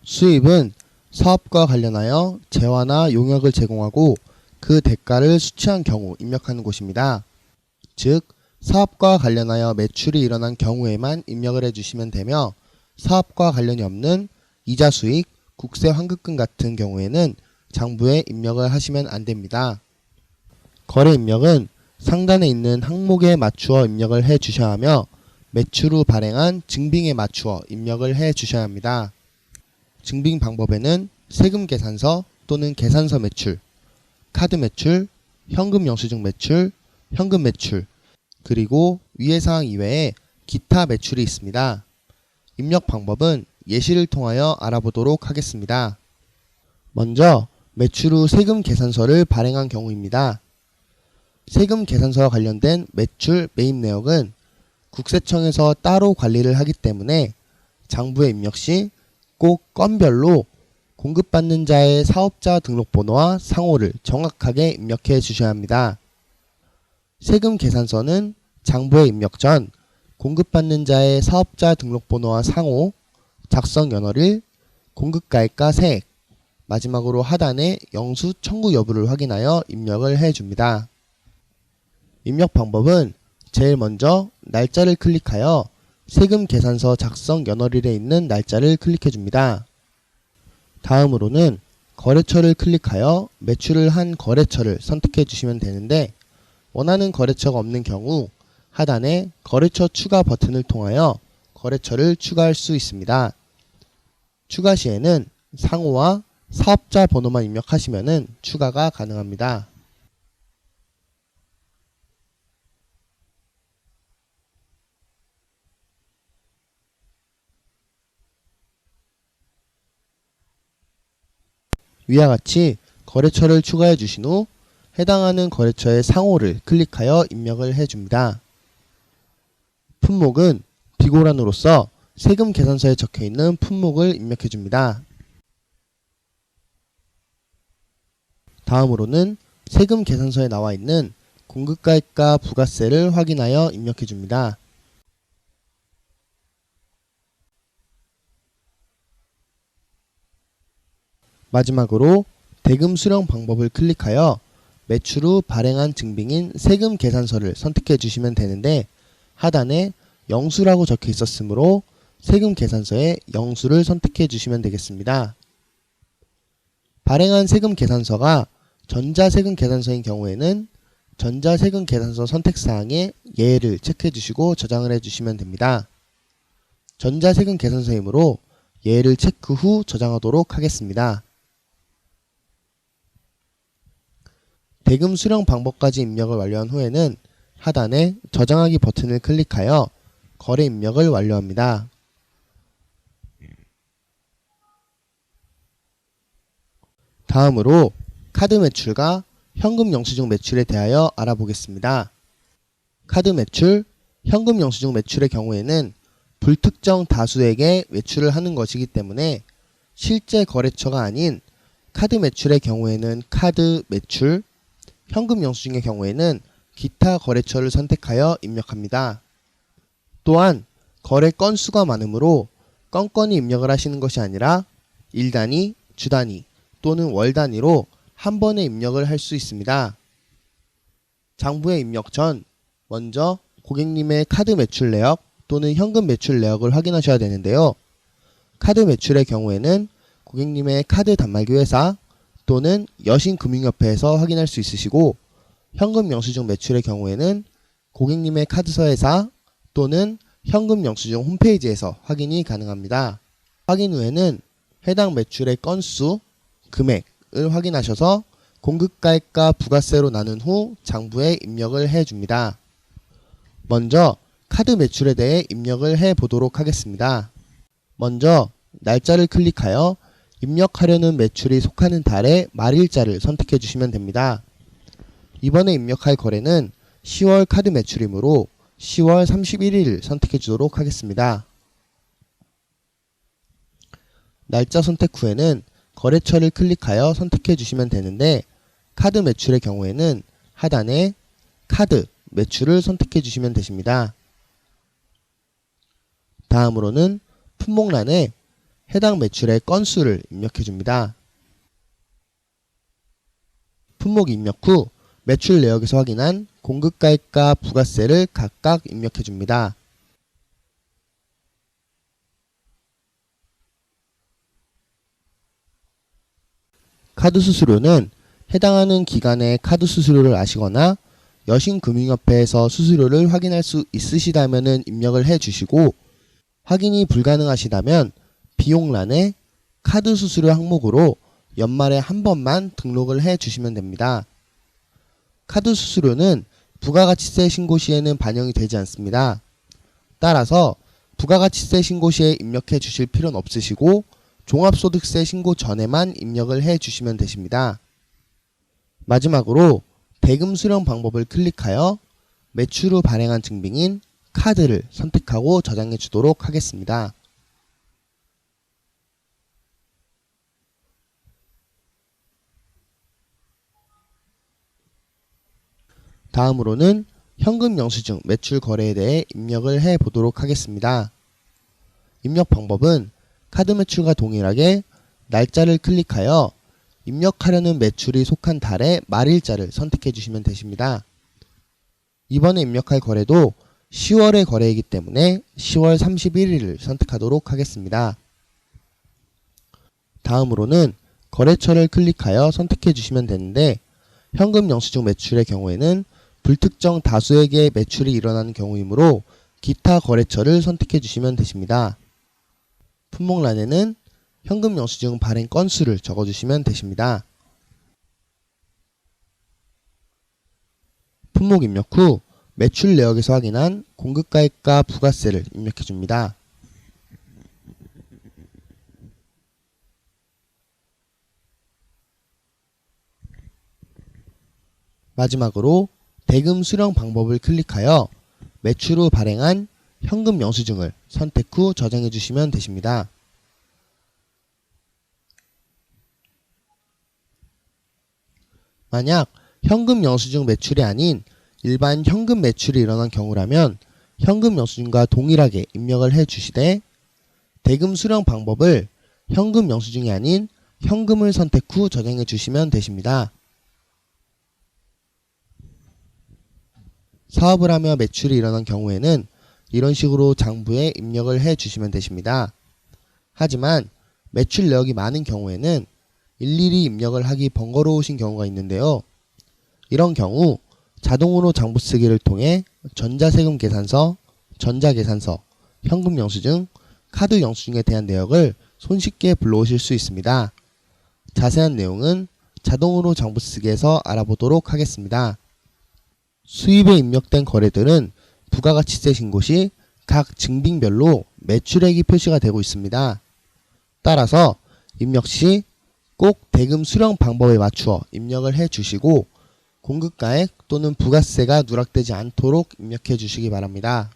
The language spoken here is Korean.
수입은 사업과 관련하여 재화나 용역을 제공하고 그 대가를 수취한 경우 입력하는 곳입니다. 즉, 사업과 관련하여 매출이 일어난 경우에만 입력을 해주시면 되며 사업과 관련이 없는 이자 수익, 국세 환급금 같은 경우에는 장부에 입력을 하시면 안됩니다. 거래 입력은 상단에 있는 항목에 맞추어 입력을 해 주셔야 하며 매출 후 발행한 증빙에 맞추어 입력을 해 주셔야 합니다. 증빙 방법에는 세금 계산서 또는 계산서 매출, 카드 매출, 현금 영수증 매출, 현금 매출, 그리고 위의 사항 이외에 기타 매출이 있습니다. 입력 방법은 예시를 통하여 알아보도록 하겠습니다. 먼저 매출 후 세금 계산서를 발행한 경우입니다. 세금 계산서와 관련된 매출 매입 내역은 국세청에서 따로 관리를 하기 때문에 장부에 입력 시 꼭 건별로 공급받는 자의 사업자 등록번호와 상호를 정확하게 입력해 주셔야 합니다. 세금 계산서는 장부에 입력 전 공급받는 자의 사업자 등록번호와 상호, 작성 연월일, 공급가액과 세액, 마지막으로 하단에 영수 청구 여부를 확인하여 입력을 해줍니다. 입력 방법은 제일 먼저 날짜를 클릭하여 세금 계산서 작성 연월일에 있는 날짜를 클릭해 줍니다. 다음으로는 거래처를 클릭하여 매출을 한 거래처를 선택해 주시면 되는데 원하는 거래처가 없는 경우 하단에 거래처 추가 버튼을 통하여 거래처를 추가할 수 있습니다. 추가 시에는 상호와 사업자 번호만 입력하시면 추가가 가능합니다. 위와 같이 거래처를 추가해 주신 후 해당하는 거래처의 상호를 클릭하여 입력을 해줍니다. 품목은 비고란으로서 세금 계산서에 적혀있는 품목을 입력해 줍니다. 다음으로는 세금 계산서에 나와 있는 공급가액과 부가세를 확인하여 입력해 줍니다. 마지막으로 대금 수령 방법을 클릭하여 매출 후 발행한 증빙인 세금 계산서를 선택해 주시면 되는데 하단에 영수라고 적혀 있었으므로 세금 계산서에 영수를 선택해 주시면 되겠습니다. 발행한 세금 계산서가 전자세금 계산서인 경우에는 전자세금 계산서 선택사항에 예를 체크해 주시고 저장을 해 주시면 됩니다. 전자세금 계산서이므로 예를 체크 후 저장하도록 하겠습니다. 대금 수령 방법까지 입력을 완료한 후에는 하단에 저장하기 버튼을 클릭하여 거래 입력을 완료합니다. 다음으로 카드 매출과 현금 영수증 매출에 대하여 알아보겠습니다. 카드 매출, 현금 영수증 매출의 경우에는 불특정 다수에게 매출을 하는 것이기 때문에 실제 거래처가 아닌 카드 매출의 경우에는 카드 매출, 현금 영수증의 경우에는 기타 거래처를 선택하여 입력합니다. 또한 거래 건수가 많으므로 건건히 입력을 하시는 것이 아니라 일 단위, 주 단위 또는 월 단위로 한 번에 입력을 할 수 있습니다. 장부에 입력 전 먼저 고객님의 카드 매출 내역 또는 현금 매출 내역을 확인하셔야 되는데요. 카드 매출의 경우에는 고객님의 카드 단말기 회사 또는 여신금융협회에서 확인할 수 있으시고 현금 영수증 매출의 경우에는 고객님의 카드사 회사 또는 현금 영수증 홈페이지에서 확인이 가능합니다. 확인 후에는 해당 매출의 건수, 금액을 확인하셔서 공급가액과 부가세로 나눈 후 장부에 입력을 해줍니다. 먼저 카드 매출에 대해 입력을 해 보도록 하겠습니다. 먼저 날짜를 클릭하여 입력하려는 매출이 속하는 달의 말일자를 선택해 주시면 됩니다. 이번에 입력할 거래는 10월 카드 매출이므로 10월 31일을 선택해 주도록 하겠습니다. 날짜 선택 후에는 거래처를 클릭하여 선택해 주시면 되는데 카드 매출의 경우에는 하단에 카드 매출을 선택해 주시면 되십니다. 다음으로는 품목란에 해당 매출의 건수를 입력해 줍니다. 품목 입력 후 매출 내역에서 확인한 공급가액과 부가세를 각각 입력해 줍니다. 카드 수수료는 해당하는 기간에 카드 수수료를 아시거나 여신금융협회에서 수수료를 확인할 수 있으시다면 입력을 해 주시고, 확인이 불가능하시다면 비용란에 카드 수수료 항목으로 연말에 한 번만 등록을 해 주시면 됩니다. 카드 수수료는 부가가치세 신고 시에는 반영이 되지 않습니다. 따라서 부가가치세 신고 시에 입력해 주실 필요는 없으시고 종합소득세 신고 전에만 입력을 해 주시면 되십니다. 마지막으로 대금 수령 방법을 클릭하여 매출 후 발행한 증빙인 카드를 선택하고 저장해 주도록 하겠습니다. 다음으로는 현금 영수증 매출 거래에 대해 입력을 해 보도록 하겠습니다. 입력 방법은 카드 매출과 동일하게 날짜를 클릭하여 입력하려는 매출이 속한 달의 말일자를 선택해 주시면 되십니다. 이번에 입력할 거래도 10월의 거래이기 때문에 10월 31일을 선택하도록 하겠습니다. 다음으로는 거래처를 클릭하여 선택해 주시면 되는데, 현금 영수증 매출의 경우에는 불특정 다수에게 매출이 일어나는 경우이므로 기타 거래처를 선택해 주시면 되십니다. 품목란에는 현금 영수증 발행 건수를 적어주시면 되십니다. 품목 입력 후 매출 내역에서 확인한 공급가액과 부가세를 입력해 줍니다. 마지막으로 대금 수령 방법을 클릭하여 매출 후 발행한 현금 영수증을 선택 후 저장해 주시면 되십니다. 만약 현금 영수증 매출이 아닌 일반 현금 매출이 일어난 경우라면 현금 영수증과 동일하게 입력을 해 주시되, 대금 수령 방법을 현금 영수증이 아닌 현금을 선택 후 저장해 주시면 되십니다. 사업을 하며 매출이 일어난 경우에는 이런 식으로 장부에 입력을 해 주시면 되십니다. 하지만 매출 내역이 많은 경우에는 일일이 입력을 하기 번거로우신 경우가 있는데요. 이런 경우 자동으로 장부 쓰기를 통해 전자세금 계산서, 전자계산서, 현금 영수증, 카드 영수증에 대한 내역을 손쉽게 불러오실 수 있습니다. 자세한 내용은 자동으로 장부 쓰기에서 알아보도록 하겠습니다. 수입에 입력된 거래들은 부가가치세 신고 시 각 증빙별로 매출액이 표시가 되고 있습니다. 따라서 입력 시 꼭 대금 수령 방법에 맞추어 입력을 해 주시고 공급가액 또는 부가세가 누락되지 않도록 입력해 주시기 바랍니다.